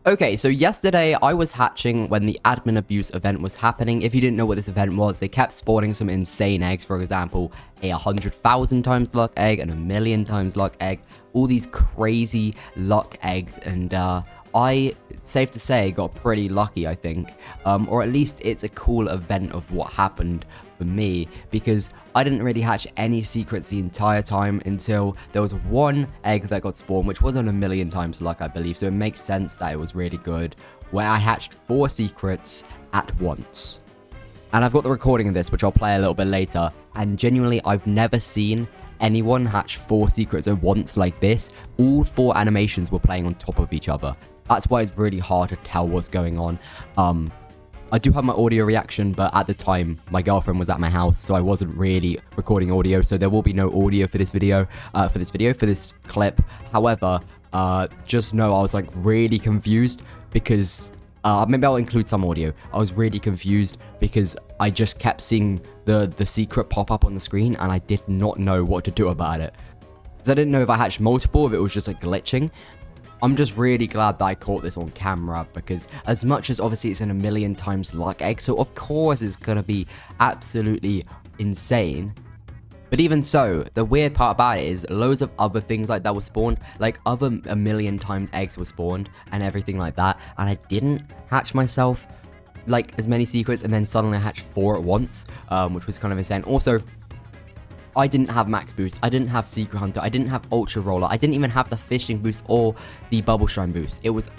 Okay, so yesterday I was hatching when the admin abuse event was happening. If you didn't know what this event was, they kept spawning some insane eggs. For example, a 100,000 times luck egg and a million times luck egg. All these crazy luck eggs, and safe to say, got pretty lucky, I think. Or at least it's a cool event of what happened for me, because I didn't really hatch any secrets the entire time until there was one egg that got spawned, which wasn't a million times luck, I believe. So it makes sense that it was really good, where I hatched 4 secrets at once. And I've got the recording of this, which I'll play a little bit later. And genuinely, I've never seen anyone hatch 4 secrets at once like this. All 4 animations were playing on top of each other. That's why it's really hard to tell what's going on. I do have my audio reaction, but at the time, my girlfriend was at my house, so I wasn't really recording audio, so there will be no audio for this video, for this clip. However, just know I was like really confused because, maybe I'll include some audio. I was really confused because I just kept seeing the secret pop up on the screen, and I did not know what to do about it. Because I didn't know if I hatched multiple, if it was just like glitching. I'm just really glad that I caught this on camera, because as much as obviously it's in a million times luck egg, so of course it's gonna be absolutely insane. But even so, the weird part about it is loads of other things like that were spawned, like other a million times eggs were spawned and everything like that, and I didn't hatch myself like as many secrets, and then suddenly I hatched 4 at once, which was kind of insane. Also, I didn't have max boost, I didn't have secret hunter, I didn't have ultra roller, I didn't even have the fishing boost or the bubble shrine boost. It was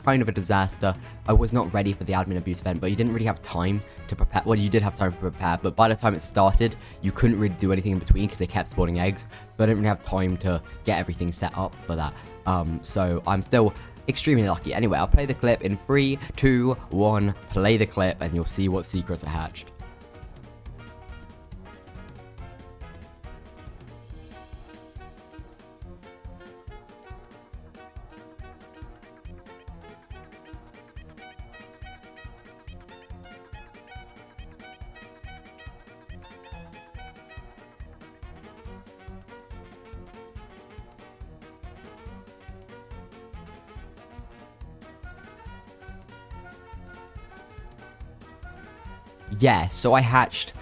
kind of a disaster. I was not ready for the admin abuse event, but you didn't really have time to prepare. Well, you did have time to prepare, but by the time it started, you couldn't really do anything in between because they kept spawning eggs. So I didn't really have time to get everything set up for that. So I'm still extremely lucky. Anyway, I'll play the clip in 3, 2, 1, play the clip, and you'll see what secrets I hatched. Yeah, so I hatched,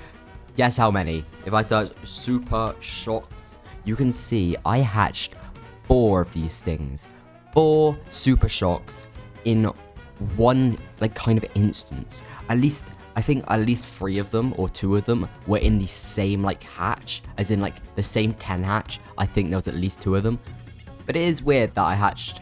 guess how many? If I search super shocks, you can see I hatched 4 of these things. 4 super shocks in one, like, kind of instance. I think at least 3 of them, or 2 of them, were in the same, like, hatch. As in, like, the same 10 hatch. I think there was at least 2 of them. But it is weird that I hatched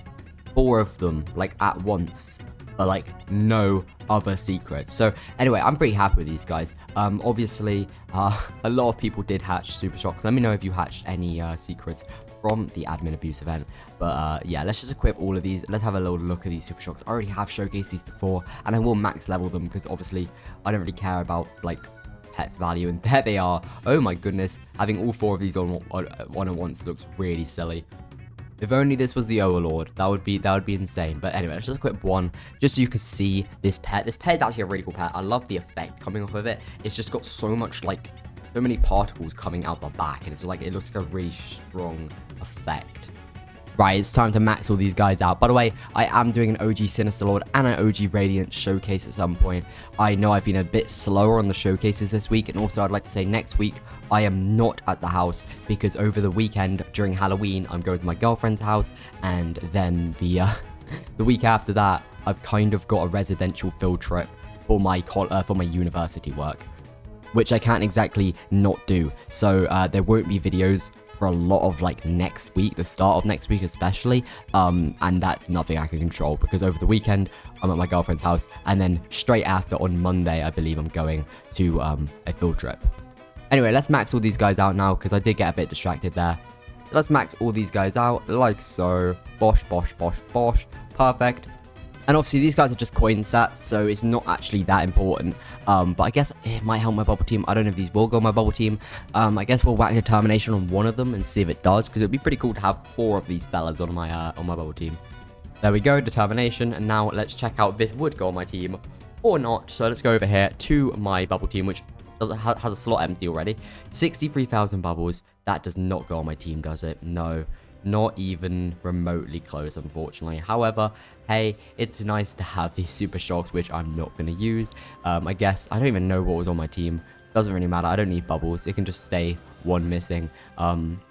4 of them, like, at once. But, like, no other secrets. So anyway, I'm pretty happy with these guys. Obviously, a lot of people did hatch super shocks. Let me know if you hatched any secrets from the admin abuse event. But yeah, let's just equip all of these. Let's have a little look at these super shocks. I already have showcased these before, and I will max level them because obviously I don't really care about like pets value. And there they are. Oh my goodness, having all 4 of these on one at once looks really silly. If only this was the Overlord, that would be insane. But anyway, let's just equip 1, just so you can see this pet. This pet is actually a really cool pet. I love the effect coming off of it. It's just got so many particles coming out the back, and it's like, it looks like a really strong effect. Right, it's time to max all these guys out. By the way, I am doing an OG Sinister Lord and an OG Radiant showcase at some point. I know I've been a bit slower on the showcases this week, and also I'd like to say next week I am not at the house because over the weekend during Halloween I'm going to my girlfriend's house, and then the week after that I've kind of got a residential field trip for my university work, which I can't exactly not do. So there won't be videos for a lot of like next week, the start of next week especially, and that's nothing I can control because over the weekend I'm at my girlfriend's house, and then straight after on Monday I believe I'm going to a field trip. Anyway, let's max all these guys out now because I did get a bit distracted there. Let's max all these guys out like so. Bosh, bosh, bosh, bosh. Perfect. And obviously these guys are just coin stats, so it's not actually that important. But I guess it might help my bubble team. I don't know if these will go on my bubble team. I guess we'll whack determination on one of them and see if it does, because it'd be pretty cool to have 4 of these fellas on my bubble team. There we go, determination. And now let's check out if this would go on my team or not. So let's go over here to my bubble team, which has a slot empty already. 63,000 bubbles. That does not go on my team, does it? No. Not even remotely close, unfortunately. However, hey, it's nice to have these super shocks, which I'm not going to use. I guess I don't even know what was on my team. Doesn't really matter. I don't need bubbles. It can just stay one missing.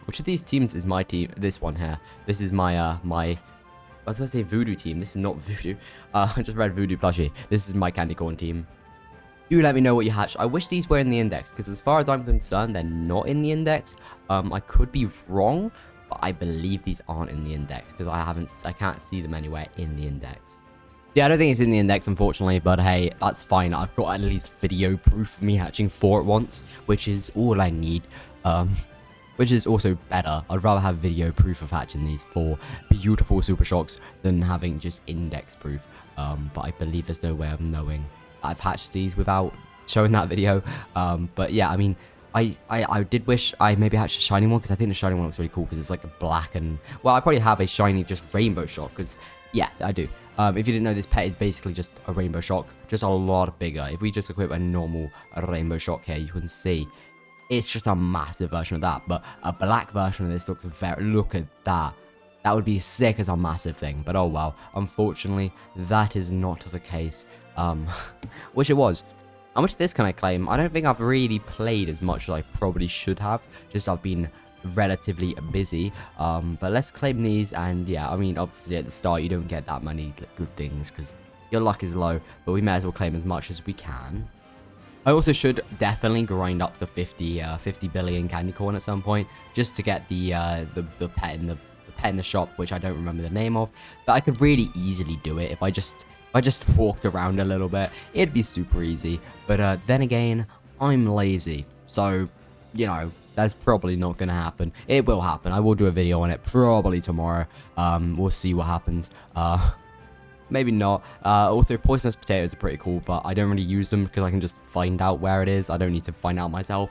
Which of these teams is my team? This one here. This is my I was gonna say Voodoo team. This is not Voodoo. I just read Voodoo plushie. This is my candy corn team. Do let me know what you hatched. I wish these were in the index, because as far as I'm concerned, they're not in the index. I could be wrong, but I believe these aren't in the index, because I can't see them anywhere in the index. Yeah, I don't think it's in the index, unfortunately, but hey, that's fine. I've got at least video proof of me hatching 4 at once, which is all I need. Which is also better. I'd rather have video proof of hatching these 4 beautiful super shocks than having just index proof. But I believe there's no way of knowing I've hatched these without showing that video. But yeah, I mean, I did wish I maybe hatched a shiny one, because I think the shiny one looks really cool, because it's like a black and... Well, I probably have a shiny just rainbow shock, because... Yeah, I do. If you didn't know, this pet is basically just a rainbow shock, just a lot bigger. If we just equip a normal rainbow shock here, you can see it's just a massive version of that. But a black version of this looks very... Look at that. That would be sick as a massive thing. But oh well. Unfortunately, that is not the case. Wish it was. How much of this can I claim? I don't think I've really played as much as I probably should have. Just I've been relatively busy. But let's claim these. And yeah, I mean, obviously at the start, you don't get that many good things because your luck is low. But we may as well claim as much as we can. I also should definitely grind up to 50 billion candy corn at some point, just to get the pet in the shop, which I don't remember the name of. But I could really easily do it if I just walked around a little bit. It'd be super easy. But then again, I'm lazy, so you know that's probably not gonna happen. It will happen. I will do a video on it probably tomorrow. We'll see what happens. Maybe not. Also, poisonous potatoes are pretty cool, but I don't really use them because I can just find out where it is. I don't need to find out myself.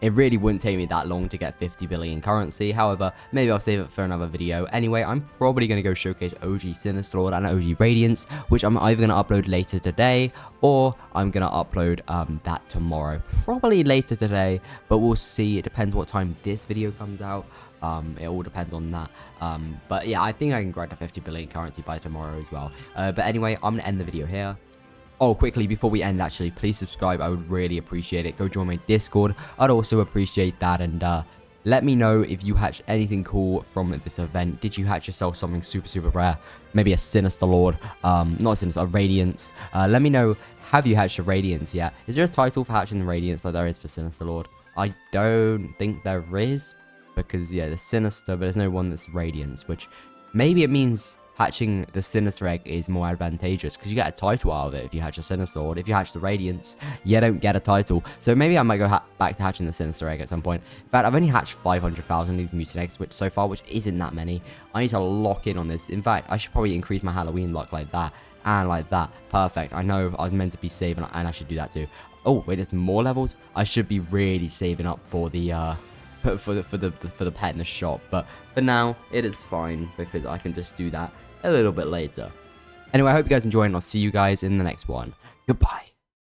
It really wouldn't take me that long to get 50 billion currency. However, maybe I'll save it for another video. Anyway, I'm probably going to go showcase OG Sinister Lord and OG Radiance, which I'm either going to upload later today, or I'm going to upload that tomorrow. Probably later today, but we'll see. It depends what time this video comes out. It all depends on that. But yeah, I think I can grind to 50 billion currency by tomorrow as well. But anyway, I'm going to end the video here. Oh, quickly, before we end, actually, please subscribe. I would really appreciate it. Go join my Discord. I'd also appreciate that. And let me know if you hatched anything cool from this event. Did you hatch yourself something super, super rare? Maybe a Sinister Lord. Not a Sinister, a Radiance. Let me know, have you hatched a Radiance yet? Is there a title for hatching the Radiance like there is for Sinister Lord? I don't think there is. Because, yeah, the Sinister, but there's no one that's Radiance. Which, maybe it means... hatching the Sinister Egg is more advantageous because you get a title out of it if you hatch a Sinister Lord. If you hatch the Radiance, you don't get a title. So maybe I might go back to hatching the Sinister Egg at some point. In fact, I've only hatched 500,000 of these mutant eggs so far, which isn't that many. I need to lock in on this. In fact, I should probably increase my Halloween luck like that and like that. Perfect. I know I was meant to be saving, and I should do that too. Oh, wait, there's more levels? I should be really saving up for the... for the pet in the shop, but for now it is fine because I can just do that a little bit later. Anyway, I hope you guys enjoy, and I'll see you guys in the next one. Goodbye.